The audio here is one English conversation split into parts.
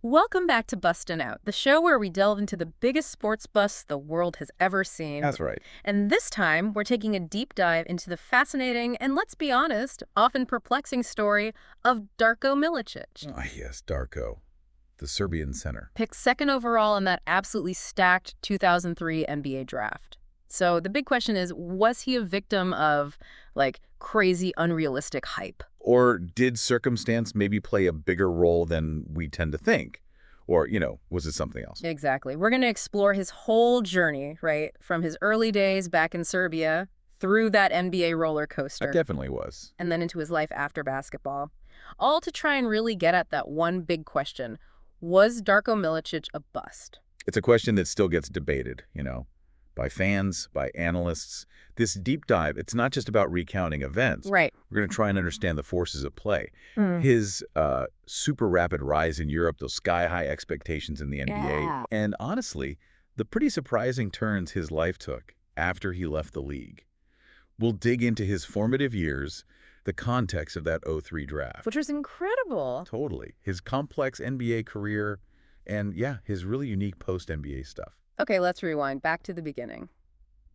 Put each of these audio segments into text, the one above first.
Welcome back to Bustin' Out, the show where we delve into the biggest sports busts the world has ever seen. That's right. And this time, we're taking a deep dive into the fascinating and, let's be honest, often perplexing story of Darko Milicic. Ah, yes, Darko, the Serbian center. Picked second overall in that absolutely stacked 2003 NBA draft. So the big question is, was he a victim of, crazy, unrealistic hype? Or did circumstance maybe play a bigger role than we tend to think? Or, was it something else? Exactly. We're going to explore his whole journey, right? From his early days back in Serbia through that NBA roller It coaster definitely was. and then into his life after basketball. All to try and really get at that one big question. Was Darko Milicic a bust? It's a question that still gets debated, by fans, by analysts. This deep dive, it's not just about recounting events. Right. We're going to try and understand the forces at play. Mm. His super rapid rise in Europe, those sky-high expectations in the NBA, Yeah. and honestly, the pretty surprising turns his life took after he left the league. We'll dig into his formative years, the context of that '03 draft. Which was incredible. Totally. His complex NBA career, and yeah, his really unique post-NBA stuff. Okay, let's rewind back to the beginning.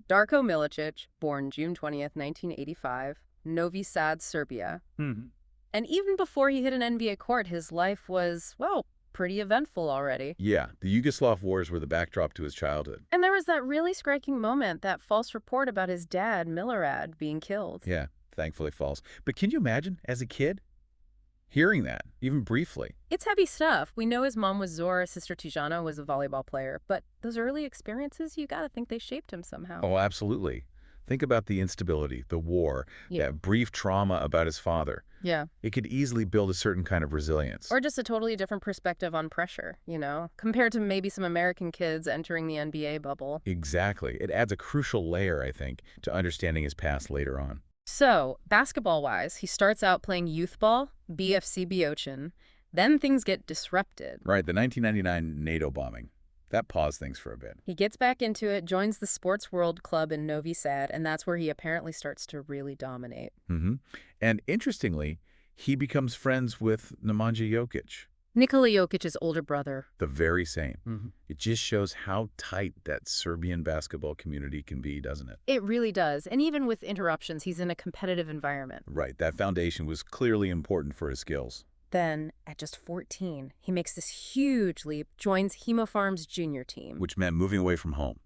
Darko Milicic, born June 20th, 1985, Novi Sad, Serbia. And even before he hit an NBA court, his life was, well, pretty eventful already. Yeah, the Yugoslav wars were the backdrop to his childhood. And there was that really striking moment, that false report about his dad, Milorad, being killed. Yeah, thankfully false. But can you imagine, as a kid, hearing that, even briefly? It's heavy stuff. We know his mom was Zora, sister Tijana was a volleyball player, but those early experiences, you gotta think they shaped him somehow. Oh, absolutely. Think about the instability, the war, Yeah. that brief trauma about his father. Yeah. It could easily build a certain kind of resilience. Or just a totally different perspective on pressure, compared to maybe some American kids entering the NBA bubble. Exactly. It adds a crucial layer, I think, to understanding his past later on. So, basketball-wise, he starts out playing youth ball, BFC Bochum. Then things get disrupted. Right, the 1999 NATO bombing. That paused things for a bit. He gets back into it, joins the Sports World Club in Novi Sad, and that's where he apparently starts to really dominate. And interestingly, he becomes friends with Nemanja Jokic, Nikola Jokic's older brother. the very same. It just shows how tight that Serbian basketball community can be, doesn't it? It really does. And even with interruptions, he's in a competitive environment. Right, that foundation was clearly important for his skills. Then, at just 14, he makes this huge leap, joins Hemofarm's junior team. Which meant moving away from home,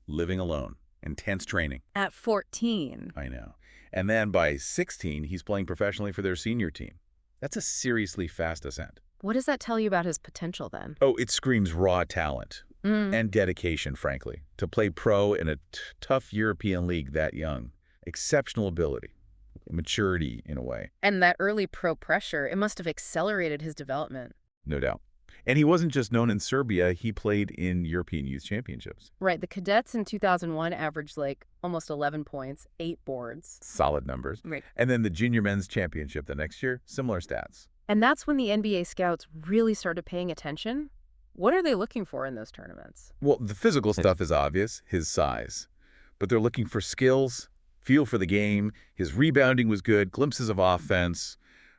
living alone, intense training. At 14. I know. And then by 16, he's playing professionally for their senior team. That's a seriously fast ascent. What does that tell you about his potential then? Oh, it screams raw talent and dedication, frankly, to play pro in a tough European league that young. Exceptional ability, maturity in a way, And that early pro pressure, it must have accelerated his development. no doubt. And he wasn't just known in Serbia, he played in European Youth Championships. Right, the cadets in 2001 averaged almost 11 points, 8 boards. Solid numbers. Right. And then the Junior Men's Championship the next year, similar stats. And that's when the NBA scouts really started paying attention. What are they looking for in those tournaments? Well, the physical stuff is obvious, his size. But they're looking for skills, feel for the game. His rebounding was good, glimpses of offense.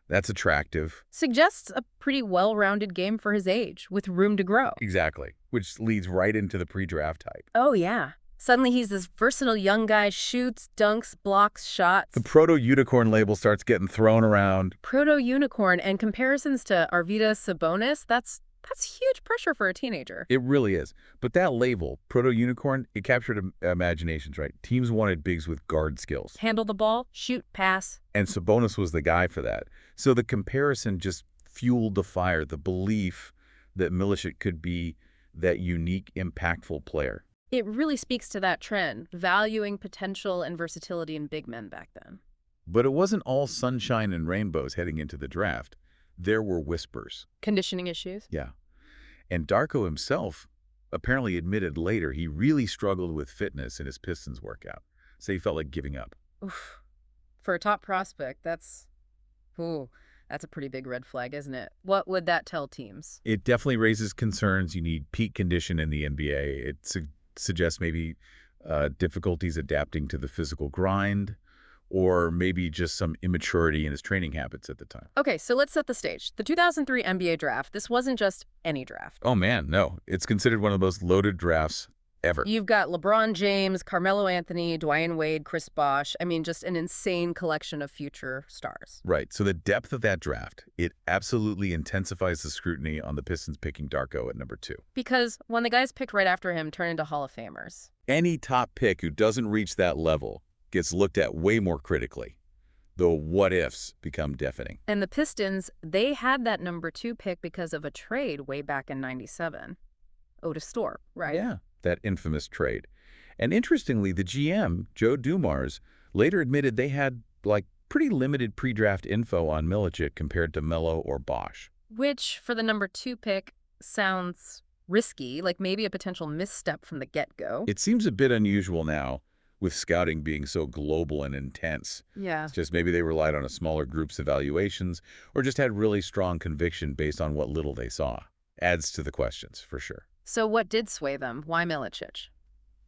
That's attractive. Suggests a pretty well-rounded game for his age, with room to grow. Exactly. Which leads right into the pre-draft hype. Oh, yeah. Suddenly he's this versatile young guy, shoots, dunks, blocks, shots. The proto-unicorn label starts getting thrown around. Proto-unicorn and comparisons to Arvydas Sabonis, that's huge pressure for a teenager. It really is. But that label, proto-unicorn, it captured imaginations, right? Teams wanted bigs with guard skills. Handle the ball, shoot, pass. And Sabonis was the guy for that. So the comparison just fueled the fire, the belief that Milicic could be that unique, impactful player. It really speaks to that trend, valuing potential and versatility in big men back then. But it wasn't all sunshine and rainbows heading into the draft. There were whispers. Conditioning issues? Yeah. And Darko himself apparently admitted later he really struggled with fitness in his Pistons workout. So he felt like giving up. Oof. For a top prospect, that's a pretty big red flag, isn't it? What would that tell teams? It definitely raises concerns. You need peak condition in the NBA. It suggests maybe difficulties adapting to the physical grind, or maybe just some immaturity in his training habits at the time. Okay, so let's set the stage. The 2003 NBA draft, this wasn't just any draft. Oh man, no. It's considered one of the most loaded drafts ever. You've got LeBron James, Carmelo Anthony, Dwayne Wade, Chris Bosh. I mean, just an insane collection of future stars. Right. So the depth of that draft, it absolutely intensifies the scrutiny on the Pistons picking Darko at number 2. Because when the guys picked right after him turn into Hall of Famers. Any top pick who doesn't reach that level gets looked at way more critically. The what-ifs become deafening. And the Pistons, they had that number 2 pick because of a trade way back in '97. Otis Thorpe, right? Yeah, that infamous trade. And interestingly, the GM, Joe Dumars, later admitted they had, pretty limited pre-draft info on Milicic compared to Melo or Bosh. Which, for the number 2 pick, sounds risky, like maybe a potential misstep from the get-go. It seems a bit unusual now, with scouting being so global and intense. Yeah. It's just maybe they relied on a smaller group's evaluations or just had really strong conviction based on what little they saw. Adds to the questions, for sure. So what did sway them? Why Milicic?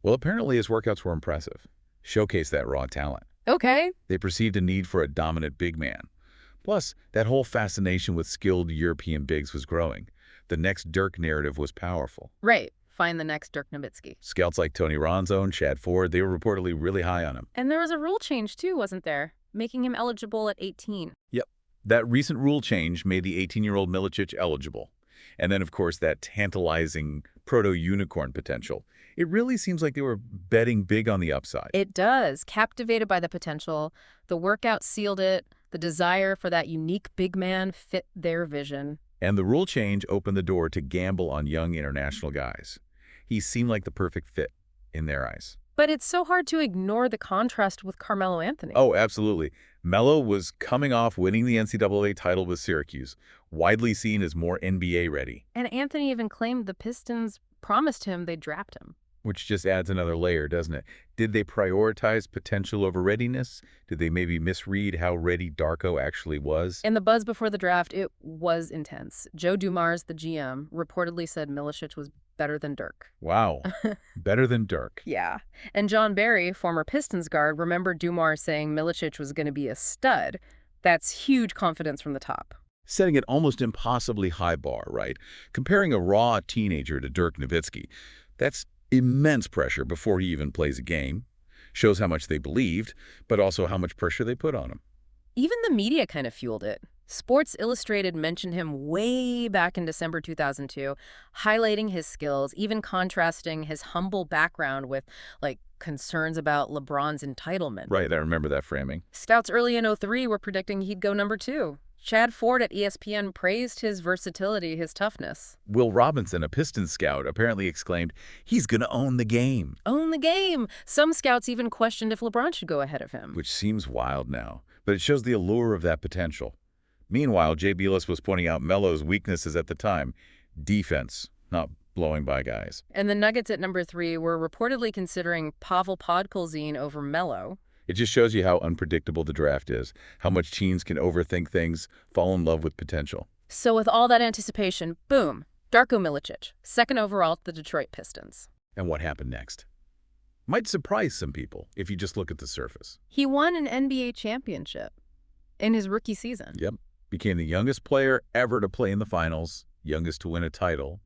Well, apparently his workouts were impressive. Showcased that raw talent. Okay. They perceived a need for a dominant big man. Plus, that whole fascination with skilled European bigs was growing. The next Dirk narrative was powerful. Right. Find the next Dirk Nowitzki. Scouts like Tony Ronzo and Chad Ford, they were reportedly really high on him. And there was a rule change too, wasn't there? Making him eligible at 18. Yep. That recent rule change made the 18-year-old Milicic eligible. And then, of course, that tantalizing proto-unicorn potential. It really seems like they were betting big on the upside. It does. Captivated by the potential. The workout sealed it. The desire for that unique big man fit their vision. And the rule change opened the door to gamble on young international guys. He seemed like the perfect fit in their eyes. But it's so hard to ignore the contrast with Carmelo Anthony. Oh, absolutely. Melo was coming off winning the NCAA title with Syracuse, widely seen as more NBA ready. And Anthony even claimed the Pistons promised him they'd draft him. Which just adds another layer, doesn't it? Did they prioritize potential over readiness? Did they maybe misread how ready Darko actually was? In the buzz before the draft, it was intense. Joe Dumars, the GM, reportedly said Milicic was better than Dirk. Wow. Better than Dirk. Yeah. And John Barry, former Pistons guard, remembered Dumars saying Milicic was going to be a stud. That's huge confidence from the top. Setting an almost impossibly high bar, right? Comparing a raw teenager to Dirk Nowitzki, that's immense pressure before he even plays a game. Shows how much they believed, but also how much pressure they put on him. Even the media kind of fueled it. Sports Illustrated mentioned him way back in December 2002, highlighting his skills, even contrasting his humble background with, concerns about LeBron's entitlement. Right, I remember that framing. Scouts early in '03 were predicting he'd go number 2. Chad Ford at ESPN praised his versatility, his toughness. Will Robinson, a Pistons scout, apparently exclaimed, "He's going to own the game." Own the game! Some scouts even questioned if LeBron should go ahead of him. Which seems wild now, but it shows the allure of that potential. Meanwhile, Jay Bilas was pointing out Melo's weaknesses at the time. Defense, not blowing by guys. And the Nuggets at number 3 were reportedly considering Pavel Podkolzin over Melo. It just shows you how unpredictable the draft is, how much teams can overthink things, fall in love with potential. So with all that anticipation, boom, Darko Milicic, 2nd overall to the Detroit Pistons. And what happened next? Might surprise some people if you just look at the surface. He won an NBA championship in his rookie season. Yep. Became the youngest player ever to play in the finals, youngest to win a title.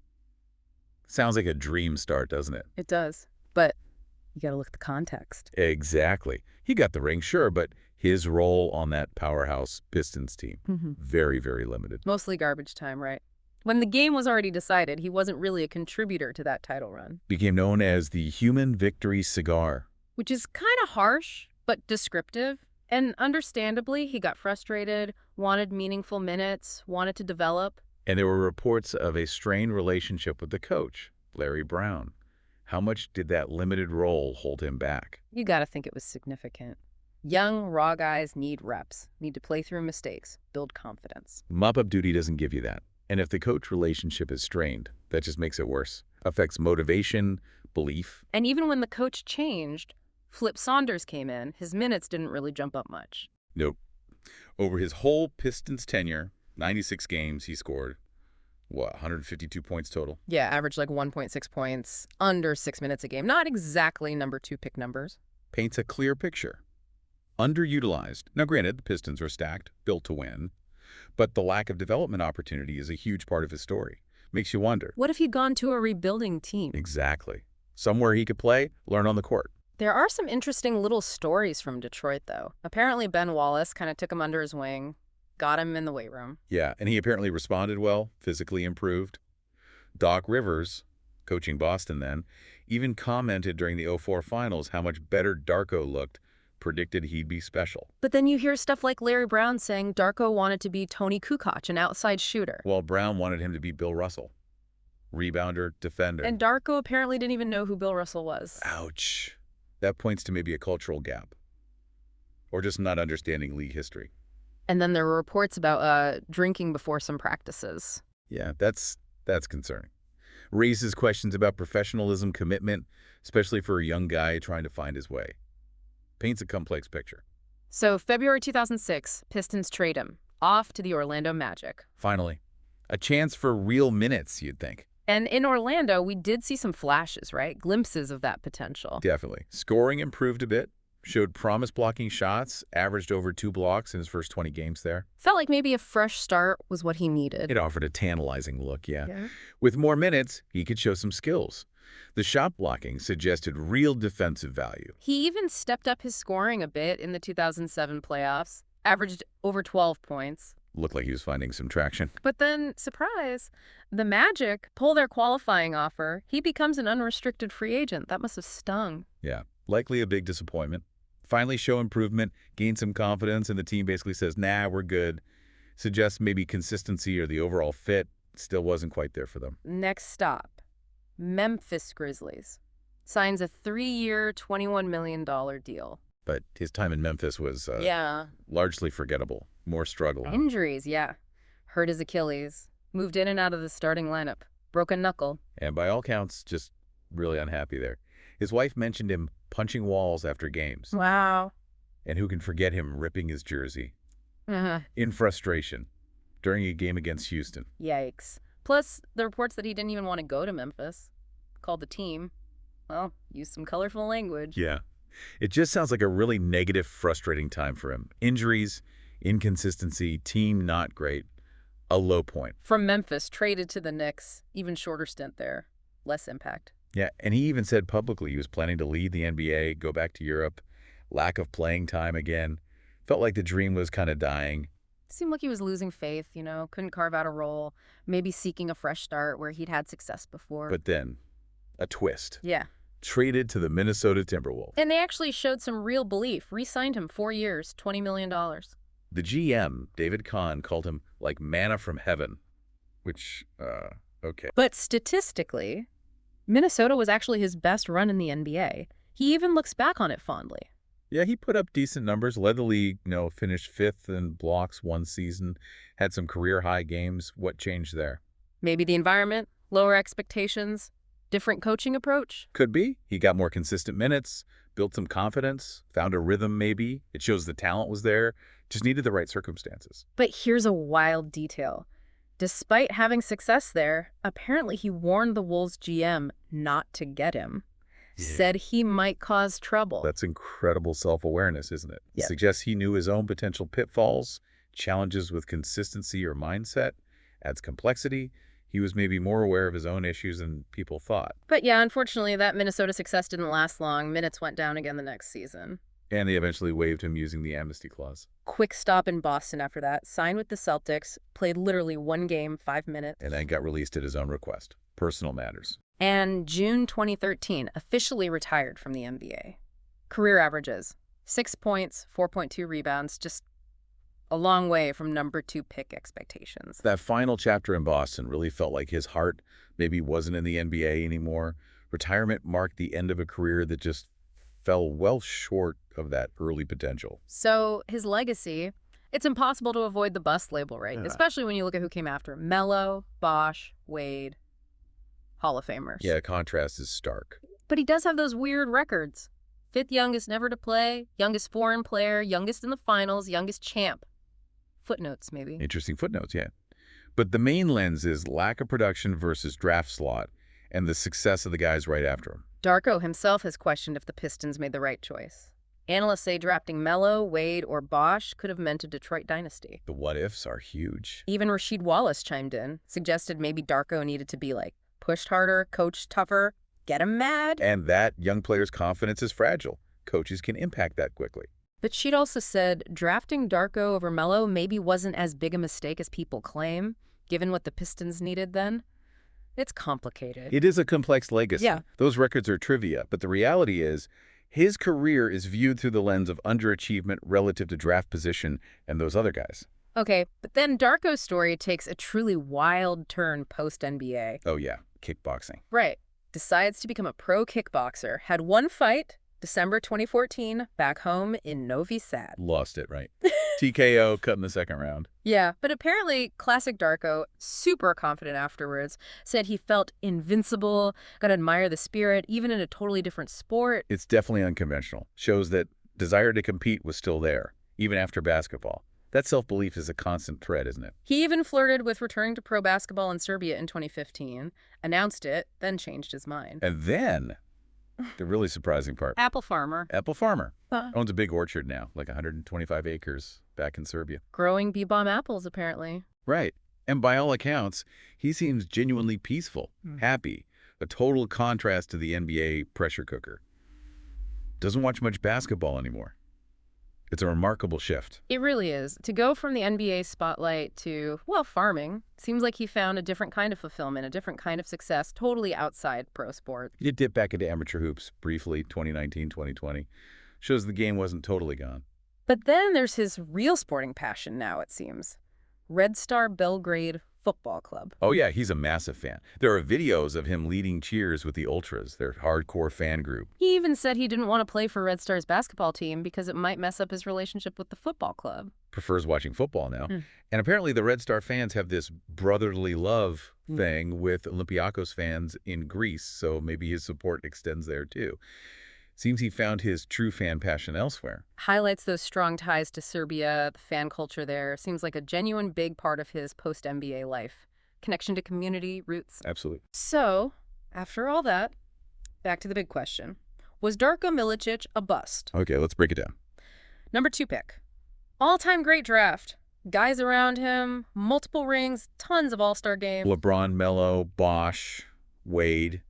Sounds like a dream start, doesn't it? It does. But you got to look at the context. Exactly. He got the ring, sure, but his role on that powerhouse Pistons team, very, very limited. Mostly garbage time, right? When the game was already decided, he wasn't really a contributor to that title run. Became known as the human victory cigar. Which is kind of harsh, but descriptive. And understandably, he got frustrated, wanted meaningful minutes, wanted to develop. And there were reports of a strained relationship with the coach, Larry Brown. How much did that limited role hold him back? You got to think it was significant. Young, raw guys need reps, need to play through mistakes, build confidence. Mop-up duty doesn't give you that. And if the coach relationship is strained, that just makes it worse. Affects motivation, belief. And even when the coach changed, Flip Saunders came in, his minutes didn't really jump up much. Nope. Over his whole Pistons tenure, 96 games, he scored, 152 points total? Yeah, averaged 1.6 points, under 6 minutes a game. Not exactly number 2 pick numbers. Paints a clear picture. underutilized. Now, granted, the Pistons are stacked, built to win, but the lack of development opportunity is a huge part of his story. Makes you wonder. What if he'd gone to a rebuilding team? Exactly. Somewhere he could play, learn on the court. There are some interesting little stories from Detroit, though. Apparently, Ben Wallace kind of took him under his wing, got him in the weight room. Yeah, and he apparently responded well, physically improved. Doc Rivers, coaching Boston then, even commented during the '04 finals how much better Darko looked, predicted he'd be special. But then you hear stuff like Larry Brown saying Darko wanted to be Tony Kukoc, an outside shooter. While Brown wanted him to be Bill Russell. Rebounder, defender. And Darko apparently didn't even know who Bill Russell was. Ouch. That points to maybe a cultural gap. Or just not understanding league history. And then there were reports about drinking before some practices. Yeah, that's concerning. Raises questions about professionalism, commitment, especially for a young guy trying to find his way. Paints a complex picture. So February 2006, Pistons trade him, off to the Orlando Magic. Finally, a chance for real minutes, you'd think. And in Orlando, we did see some flashes, right? Glimpses of that potential. Definitely. Scoring improved a bit, showed promise blocking shots, averaged over 2 blocks in his first 20 games there. Felt like maybe a fresh start was what he needed. It offered a tantalizing look, yeah. With more minutes, he could show some skills. The shot blocking suggested real defensive value. He even stepped up his scoring a bit in the 2007 playoffs, averaged over 12 points. Looked like he was finding some traction. But then, surprise, the Magic pull their qualifying offer. He becomes an unrestricted free agent. That must have stung. Yeah, likely a big disappointment. Finally show improvement, gain some confidence, and the team basically says, nah, we're good. Suggests maybe consistency or the overall fit still wasn't quite there for them. Next stop, Memphis Grizzlies. Signs a 3-year, $21 million deal. But his time in Memphis was largely forgettable. More struggle. Injuries, yeah. Hurt his Achilles. Moved in and out of the starting lineup. Broken knuckle. And by all counts, just really unhappy there. His wife mentioned him punching walls after games. Wow. And who can forget him ripping his jersey? In frustration during a game against Houston. Yikes. Plus, the reports that he didn't even want to go to Memphis. Called the team. Well, used some colorful language. Yeah. It just sounds like a really negative, frustrating time for him. Injuries, inconsistency, team not great, a low point. From Memphis, traded to the Knicks, even shorter stint there, less impact. Yeah, and he even said publicly he was planning to leave the NBA, go back to Europe, lack of playing time again. Felt like the dream was kind of dying. Seemed like he was losing faith, couldn't carve out a role, maybe seeking a fresh start where he'd had success before. But then, a twist. Yeah. Traded to the Minnesota Timberwolves. And they actually showed some real belief, re-signed him 4 years, $20 million. The GM, David Kahn, called him like manna from heaven, which, okay. But statistically, Minnesota was actually his best run in the NBA. He even looks back on it fondly. Yeah, he put up decent numbers, led the league, finished 5th in blocks one season, had some career-high games. What changed there? Maybe the environment, lower expectations, different coaching approach? Could be. He got more consistent minutes, built some confidence, found a rhythm maybe. It shows the talent was there, just needed the right circumstances. But here's a wild detail. Despite having success there, apparently he warned the Wolves GM not to get him. Yeah. Said he might cause trouble. That's incredible self-awareness, isn't it? Yeah. Suggests he knew his own potential pitfalls, challenges with consistency or mindset, adds complexity. He was maybe more aware of his own issues than people thought. But yeah, unfortunately, that Minnesota success didn't last long. Minutes went down again the next season. And they eventually waived him using the amnesty clause. Quick stop in Boston after that, signed with the Celtics, played literally 1 game, 5 minutes. And then got released at his own request. Personal matters. And June 2013, officially retired from the NBA. Career averages, 6 points, 4.2 rebounds, just a long way from number 2 pick expectations. That final chapter in Boston really felt like his heart maybe wasn't in the NBA anymore. Retirement marked the end of a career that just fell well short of that early potential. So his legacy, it's impossible to avoid the bust label, right? Especially when you look at who came after him. Melo, Bosh, Wade, Hall of Famers. Yeah, contrast is stark. But he does have those weird records. 5th youngest never to play, youngest foreign player, youngest in the finals, youngest champ. Footnotes, maybe. Interesting footnotes, yeah. But the main lens is lack of production versus draft slot and the success of the guys right after him. Darko himself has questioned if the Pistons made the right choice. Analysts say drafting Melo, Wade, or Bosch could have meant a Detroit dynasty. The what-ifs are huge. Even Rasheed Wallace chimed in, suggested maybe Darko needed to be, like, pushed harder, coached tougher, get him mad. And that young player's confidence is fragile. Coaches can impact that quickly. But she'd also said drafting Darko over Melo maybe wasn't as big a mistake as people claim, given what the Pistons needed then. It's complicated. It is a complex legacy. Yeah. Those records are trivia, but the reality is his career is viewed through the lens of underachievement relative to draft position and those other guys. Okay, but then Darko's story takes a truly wild turn post-NBA. Oh yeah, kickboxing. Right. Decides to become a pro kickboxer. Had one fight, December 2014, back home in Novi Sad. Lost it, right? TKO, cut in the second round. Yeah, but apparently classic Darko, super confident afterwards, said he felt invincible, got to admire the spirit, even in a totally different sport. It's definitely unconventional. Shows that desire to compete was still there, even after basketball. That self-belief is a constant thread, isn't it? He even flirted with returning to pro basketball in Serbia in 2015, announced it, then changed his mind. And then, the really surprising part. Apple farmer. Apple farmer. Owns a big orchard now, like 125 acres back in Serbia. Growing bee-balm apples, apparently. Right. And by all accounts, he seems genuinely peaceful, happy, a total contrast to the NBA pressure cooker. Doesn't watch much basketball anymore. It's a remarkable shift. It really is. To go from the NBA spotlight to, well, farming, seems like he found a different kind of fulfillment, a different kind of success, totally outside pro sport. He did dip back into amateur hoops briefly, 2019, 2020. Shows the game wasn't totally gone. But then there's his real sporting passion now, it seems. Red Star Belgrade Football Club. Oh yeah, he's a massive fan. There are videos of him leading cheers with the Ultras, their hardcore fan group. He even said he didn't want to play for Red Star's basketball team because it might mess up his relationship with the football club. Prefers watching football now. And apparently the Red Star fans have this brotherly love thing with Olympiakos fans in Greece, so maybe his support extends there too. Seems he found his true fan passion elsewhere. Highlights those strong ties to Serbia, the fan culture there. Seems like a genuine big part of his post-NBA life. Connection to community, roots. Absolutely. So, after all that, back to the big question. Was Darko Milicic a bust? Okay, let's break it down. Number 2 pick. All-time great draft. Guys around him, multiple rings, tons of all-star games. LeBron, Melo, Bosch, Wade.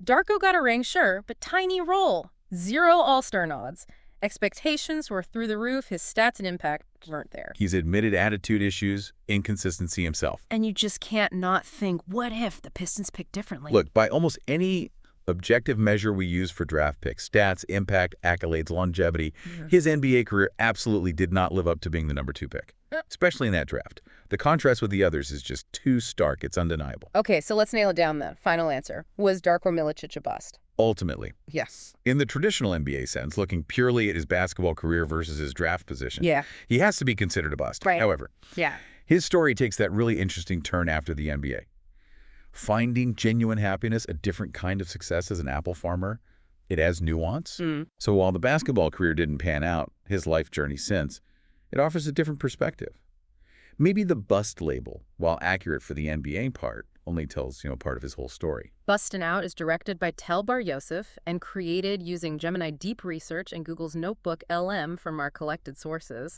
Darko got a ring, sure, but tiny role. 0 all-star nods. Expectations were through the roof. His stats and impact weren't there. He's admitted attitude issues, inconsistency himself. And you just can't not think, what if the Pistons picked differently? Look, by almost any objective measure we use for draft picks, stats, impact, accolades, longevity, his NBA career absolutely did not live up to being the number 2 pick, especially in that draft. The contrast with the others is just too stark. It's undeniable. Okay, so let's nail it down then. Final answer. Was Darko Milicic a bust? Ultimately, Yes. in the traditional NBA sense, looking purely at his basketball career versus his draft position, Yeah. he has to be considered a bust. Right. However, Yeah. his story takes that really interesting turn after the NBA. Finding genuine happiness, a different kind of success as an apple farmer, it has nuance. So while the basketball career didn't pan out, his life journey since, it offers a different perspective. Maybe the bust label, while accurate for the NBA part, only tells, part of his whole story. Bustin' Out is directed by Tel Bar-Yosef and created using Gemini Deep Research and Google's Notebook LM from our collected sources.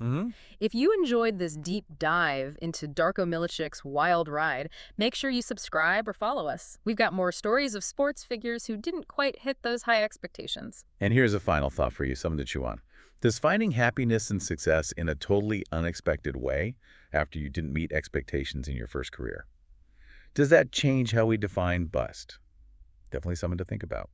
If you enjoyed this deep dive into Darko Milicic's wild ride, make sure you subscribe or follow us. We've got more stories of sports figures who didn't quite hit those high expectations. And here's a final thought for you, something to chew on. Does finding happiness and success in a totally unexpected way after you didn't meet expectations in your first career, does that change how we define bust? Definitely something to think about.